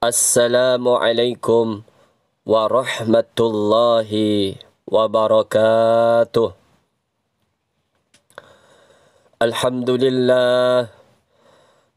Assalamualaikum warahmatullahi wabarakatuh. Alhamdulillah.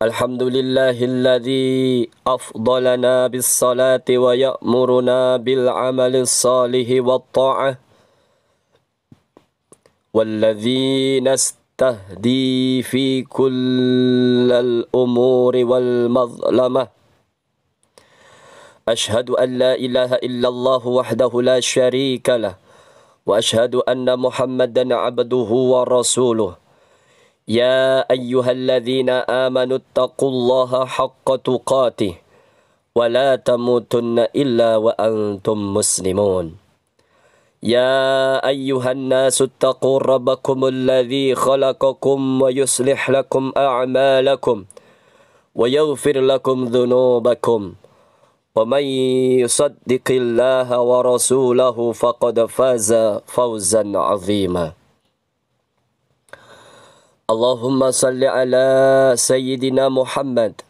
Alhamdulillahilladzi afdalana bis salati wa ya'muruna bil amali salihi wat ta'ah. Walladzi nastahdi fi kullal umuri wal mazlamah. أشهد أن لا إله إلا الله وحده لا شريك له وأشهد أن محمدا عبده ورسوله يا أيها الذين آمنوا اتقوا الله حق تقاته ولا تموتن إلا وأنتم مسلمون يا أيها الناس اتقوا ربكم الذي خلقكم ويصلح لكم أعمالكم ويغفر لكم ذنوبكم ومن يصدق الله ورسوله فقد فاز فوزا عظيما اللهم صل على سيدنا محمد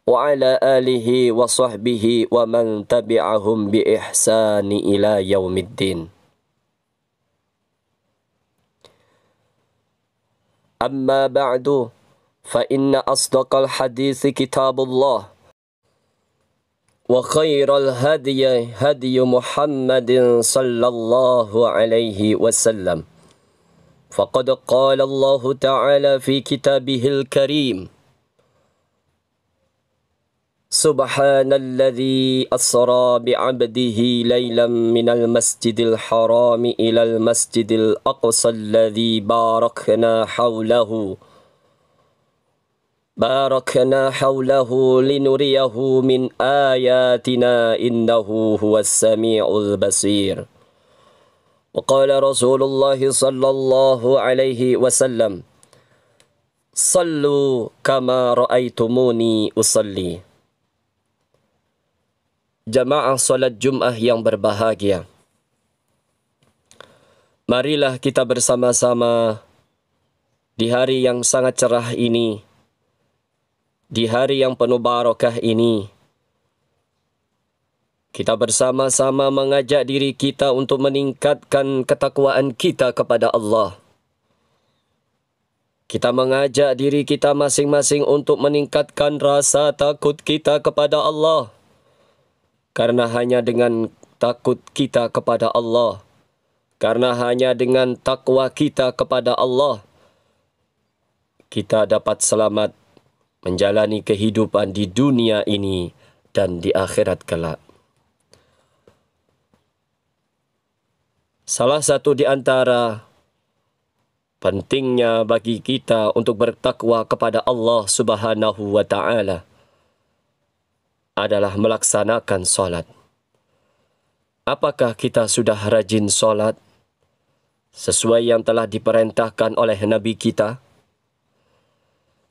وعلى آله وصحبه ومن تبعهم بإحسان إلى يوم الدين أما بعد فإن أصدق الحديث كتاب الله وخير الهدي هدي محمد صلى الله عليه وسلم فقد قال الله تعالى في كتابه الكريم سبحان الذي أسرى بعبده ليلا من المسجد الحرام إلى المسجد الأقصى الذي باركنا حوله لنريه من آياتنا إنه هو السميع البصير وقال رسول الله صلى الله عليه وسلم صلوا كما رأيتموني أصلي. Jamaah salat Jumat yang berbahagia, marilah kita bersama-sama di hari yang sangat cerah ini, di hari yang penuh barakah ini, kita bersama-sama mengajak diri kita untuk meningkatkan ketakwaan kita kepada Allah. Kita mengajak diri kita masing-masing untuk meningkatkan rasa takut kita kepada Allah. Karena hanya dengan takut kita kepada Allah, karena hanya dengan takwa kita kepada Allah, kita dapat selamat menjalani kehidupan di dunia ini dan di akhirat kelak. Salah satu di antara pentingnya bagi kita untuk bertakwa kepada Allah Subhanahu wa Ta'ala adalah melaksanakan solat. Apakah kita sudah rajin solat sesuai yang telah diperintahkan oleh Nabi kita?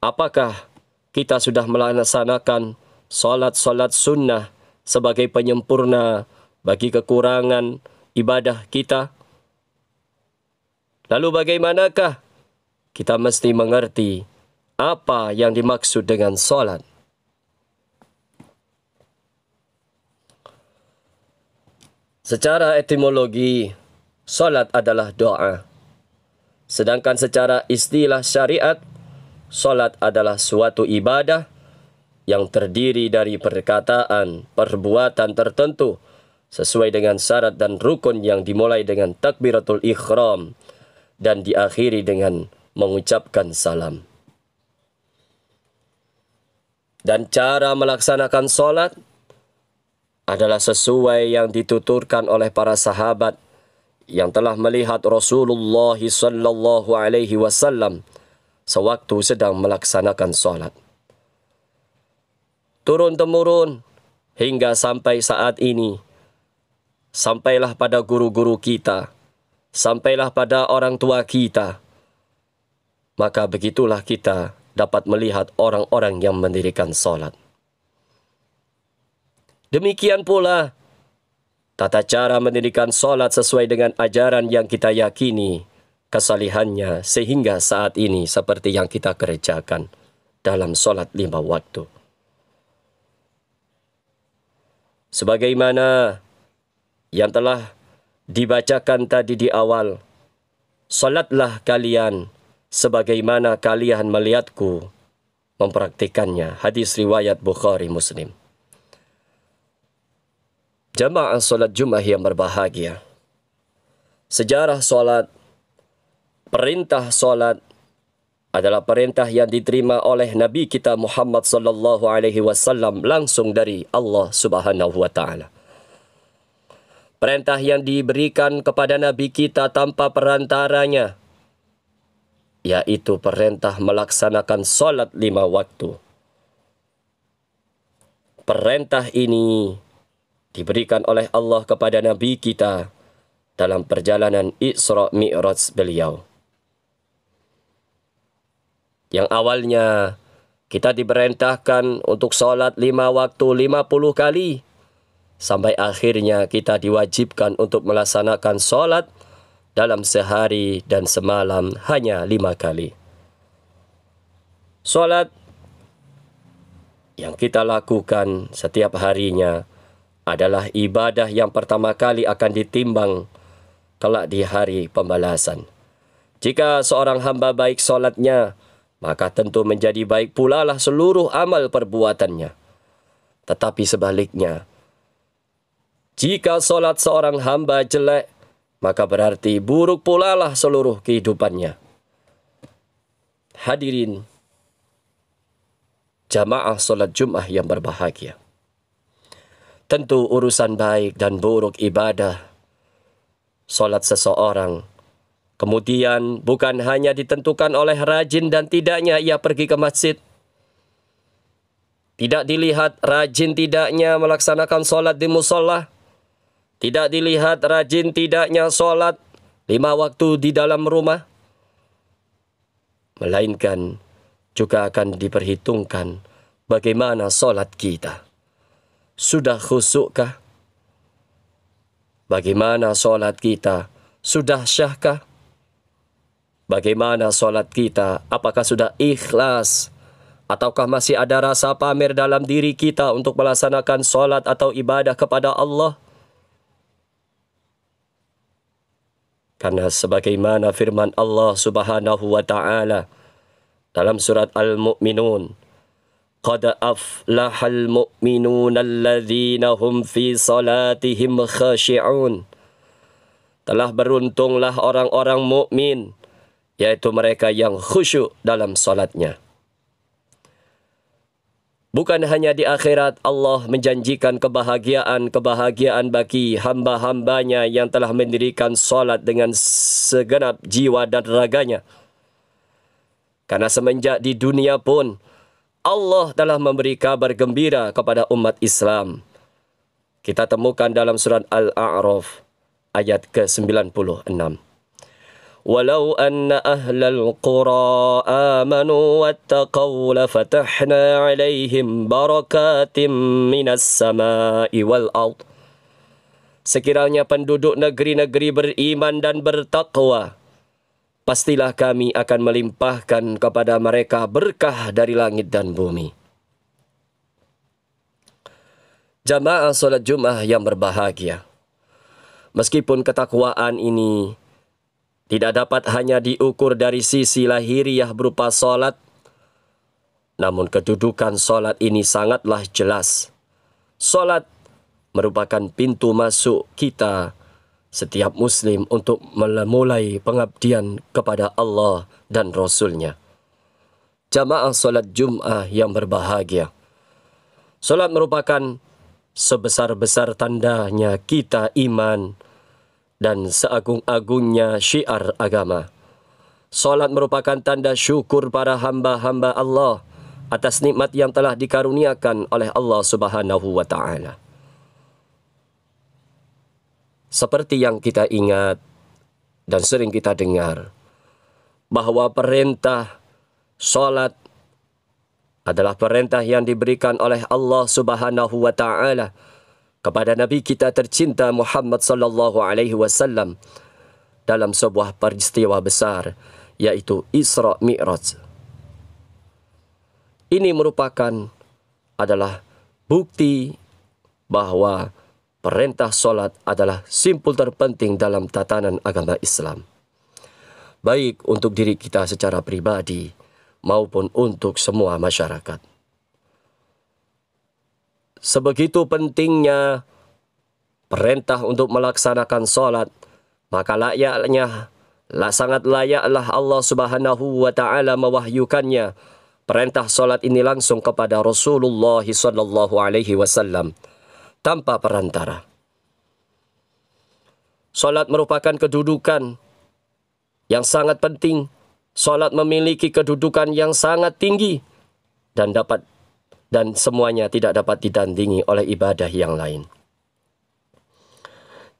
Apakah kita sudah melaksanakan solat-solat sunnah sebagai penyempurna bagi kekurangan ibadah kita? Lalu bagaimanakah kita mesti mengerti apa yang dimaksud dengan solat? Secara etimologi, solat adalah doa. Sedangkan secara istilah syariat, solat adalah suatu ibadah yang terdiri dari perkataan, perbuatan tertentu sesuai dengan syarat dan rukun yang dimulai dengan takbiratul ihram dan diakhiri dengan mengucapkan salam. Dan cara melaksanakan solat adalah sesuai yang dituturkan oleh para sahabat yang telah melihat Rasulullah sallallahu alaihi wasallam sewaktu sedang melaksanakan solat. Turun-temurun hingga sampai saat ini, sampailah pada guru-guru kita, sampailah pada orang tua kita, maka begitulah kita dapat melihat orang-orang yang mendirikan solat. Demikian pula tata cara mendirikan solat sesuai dengan ajaran yang kita yakini kesalihannya sehingga saat ini seperti yang kita kerjakan dalam solat 5 waktu. sebagaimana yang telah dibacakan tadi di awal, salatlah kalian sebagaimana kalian melihatku mempraktikannya. Hadis riwayat Bukhari Muslim. Jamaah solat Jumat yang berbahagia, sejarah solat, perintah solat adalah perintah yang diterima oleh Nabi kita Muhammad sallallahu alaihi wasallam langsung dari Allah Subhanahu wa taala. Perintah yang diberikan kepada Nabi kita tanpa perantaranya, yaitu perintah melaksanakan solat 5 waktu. Perintah ini diberikan oleh Allah kepada Nabi kita dalam perjalanan Isra Mi'raj beliau. Yang awalnya kita diperintahkan untuk solat 5 waktu 50 kali, sampai akhirnya kita diwajibkan untuk melaksanakan solat dalam sehari dan semalam hanya 5 kali. Solat yang kita lakukan setiap harinya adalah ibadah yang pertama kali akan ditimbang kelak di hari pembalasan. Jika seorang hamba baik solatnya, maka tentu menjadi baik pula lah seluruh amal perbuatannya. Tetapi sebaliknya, jika solat seorang hamba jelek, maka berarti buruk pula lah seluruh kehidupannya. Hadirin jamaah solat Jumat yang berbahagia, tentu urusan baik dan buruk ibadah solat seseorang kemudian bukan hanya ditentukan oleh rajin dan tidaknya ia pergi ke masjid. Tidak dilihat rajin tidaknya melaksanakan solat di musola. Tidak dilihat rajin tidaknya solat 5 waktu di dalam rumah. Melainkan juga akan diperhitungkan bagaimana solat kita. Sudah khusyukkah? Bagaimana solat kita? Sudah syahkah? Bagaimana solat kita? Apakah sudah ikhlas? Ataukah masih ada rasa pamer dalam diri kita untuk melaksanakan solat atau ibadah kepada Allah? Karena sebagaimana firman Allah Subhanahu wa taala dalam surat Al-Mu'minun, qad aflahal mu'minuna alladzina hum fi salatihim khashi'un. Telah beruntunglah orang-orang mukmin, yaitu mereka yang khusyuk dalam salatnya. Bukan hanya di akhirat Allah menjanjikan kebahagiaan bagi hamba-hambanya yang telah mendirikan salat dengan segenap jiwa dan raganya. Karena semenjak di dunia pun Allah telah memberi kabar gembira kepada umat Islam. Kita temukan dalam surat Al-A'raf ayat ke-96. Walau anna ahlal qura amanu wattaqaw lafatahna alaihim barakatim minas sama'i wal ard. Sekiranya penduduk negeri-negeri beriman dan bertakwa, pastilah kami akan melimpahkan kepada mereka berkah dari langit dan bumi. Jamaah solat Jumat yang berbahagia, meskipun ketakwaan ini tidak dapat hanya diukur dari sisi lahiriah berupa solat, namun kedudukan solat ini sangatlah jelas. Solat merupakan pintu masuk kita setiap Muslim untuk memulai pengabdian kepada Allah dan Rasul-Nya. Jamaah solat Jumat yang berbahagia, solat merupakan sebesar-besar tandanya kita iman dan seagung-agungnya syiar agama. Solat merupakan tanda syukur para hamba-hamba Allah atas nikmat yang telah dikaruniakan oleh Allah Subhanahu wa taala. Seperti yang kita ingat dan sering kita dengar, bahwa perintah solat adalah perintah yang diberikan oleh Allah Subhanahu wa taala kepada Nabi kita tercinta Muhammad sallallahu alaihi wasallam dalam sebuah peristiwa besar, yaitu Isra Mi'raj. Ini merupakan adalah bukti bahwa perintah solat adalah simpul terpenting dalam tatanan agama Islam, baik untuk diri kita secara pribadi maupun untuk semua masyarakat. Sebegitu pentingnya perintah untuk melaksanakan solat, maka sangat layaklah Allah Subhanahu wa Ta'ala mewahyukannya perintah solat ini langsung kepada Rasulullah sallallahu alaihi wasallam tanpa perantara. Solat merupakan kedudukan yang sangat penting. Solat memiliki kedudukan yang sangat tinggi dan semuanya tidak dapat ditandingi oleh ibadah yang lain.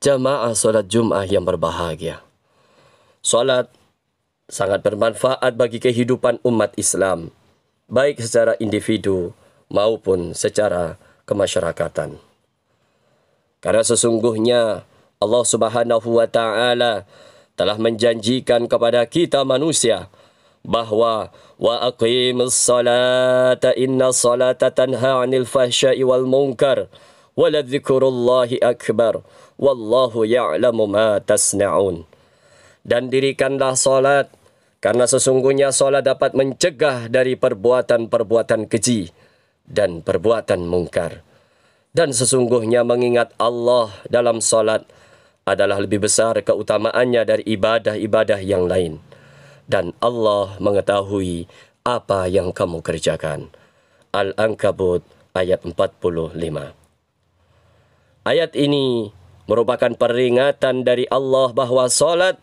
Jamaah solat Jum'ah yang berbahagia, solat sangat bermanfaat bagi kehidupan umat Islam, baik secara individu maupun secara kemasyarakatan. Karena sesungguhnya Allah Subhanahu wa Ta'ala telah menjanjikan kepada kita manusia bahwa wa aqimus salata inna salata tanha 'anil fahsya'i wal munkar wa ladzikrullahi akbar wallahu ya'lamu ma tasna'un. Dan dirikanlah salat, karena sesungguhnya salat dapat mencegah dari perbuatan-perbuatan keji dan perbuatan mungkar. Dan sesungguhnya mengingat Allah dalam salat adalah lebih besar keutamaannya dari ibadah-ibadah yang lain. Dan Allah mengetahui apa yang kamu kerjakan. Al-Ankabut ayat 45. Ayat ini merupakan peringatan dari Allah bahwa salat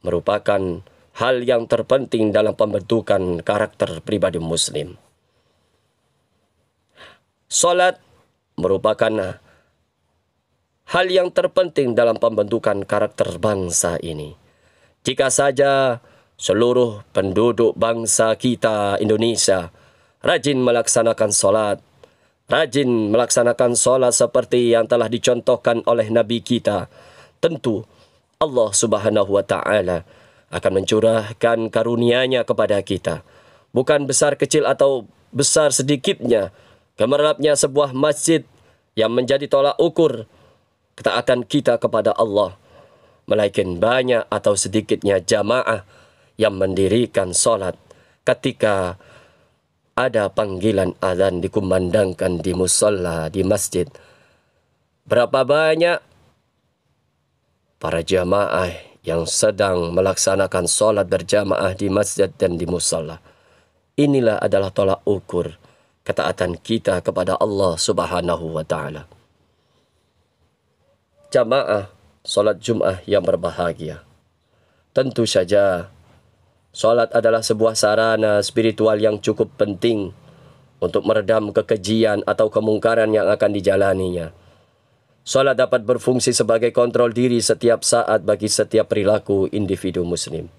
merupakan hal yang terpenting dalam pembentukan karakter pribadi Muslim. Salat merupakan hal yang terpenting dalam pembentukan karakter bangsa ini. Jika saja seluruh penduduk bangsa kita Indonesia rajin melaksanakan salat, rajin melaksanakan salat seperti yang telah dicontohkan oleh Nabi kita, tentu Allah Subhanahu wa Ta'ala akan mencurahkan karunia-Nya kepada kita. Bukan besar kecil atau besar sedikitnya gemerlapnya sebuah masjid yang menjadi tolak ukur ketaatan kita kepada Allah, melainkan banyak atau sedikitnya jamaah yang mendirikan salat ketika ada panggilan azan dikumandangkan di musalla, di masjid. Berapa banyak para jamaah yang sedang melaksanakan salat berjamaah di masjid dan di musalla. Inilah adalah tolak ukur ketaatan kita kepada Allah Subhanahu wa Ta'ala. Jamaah salat Jum'ah yang berbahagia, tentu saja salat adalah sebuah sarana spiritual yang cukup penting untuk meredam kekejian atau kemungkaran yang akan dijalaninya. Salat dapat berfungsi sebagai kontrol diri setiap saat bagi setiap perilaku individu Muslim.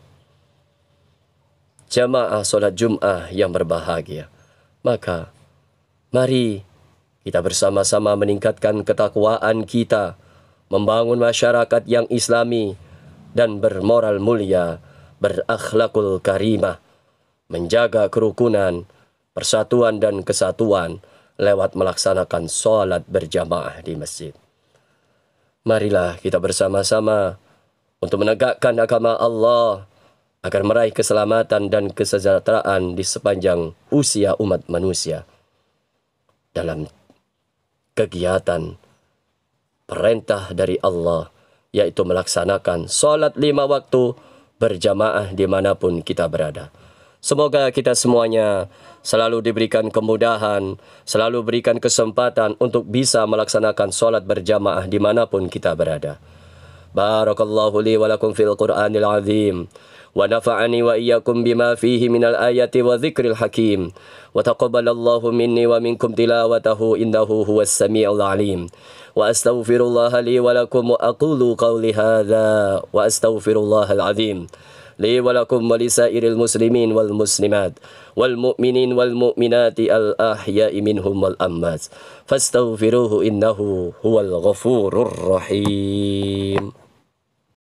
Jamaah salat Jum'ah yang berbahagia, maka mari kita bersama-sama meningkatkan ketakwaan kita, membangun masyarakat yang islami dan bermoral mulia, berakhlakul karimah, menjaga kerukunan, persatuan dan kesatuan lewat melaksanakan salat berjamaah di masjid. Marilah kita bersama-sama untuk menegakkan agama Allah agar meraih keselamatan dan kesejahteraan di sepanjang usia umat manusia dalam kegiatan perintah dari Allah, yaitu melaksanakan salat 5 waktu berjamaah dimanapun kita berada. Semoga kita semuanya selalu diberikan kemudahan, selalu berikan kesempatan untuk bisa melaksanakan salat berjamaah dimanapun kita berada. Barakallahu li wa lakum fil Qur'anil azim, wa nafa'ani wa iyyakum bima fihi minal ayati wa dzikril hakim, wa taqabbalallahu minni wa minkum tilawatahu innahu huwas samiul alim. Wa astaghfirullaha li wa lakum wa aqulu qawli hadza wa astaghfirullahal azim li wa lakum wa lisairil muslimin wal muslimat wal mu'minin wal mu'minati al ahya'i minhum wal amwat fastaghfiruhu innahu huwal ghafurur rahim.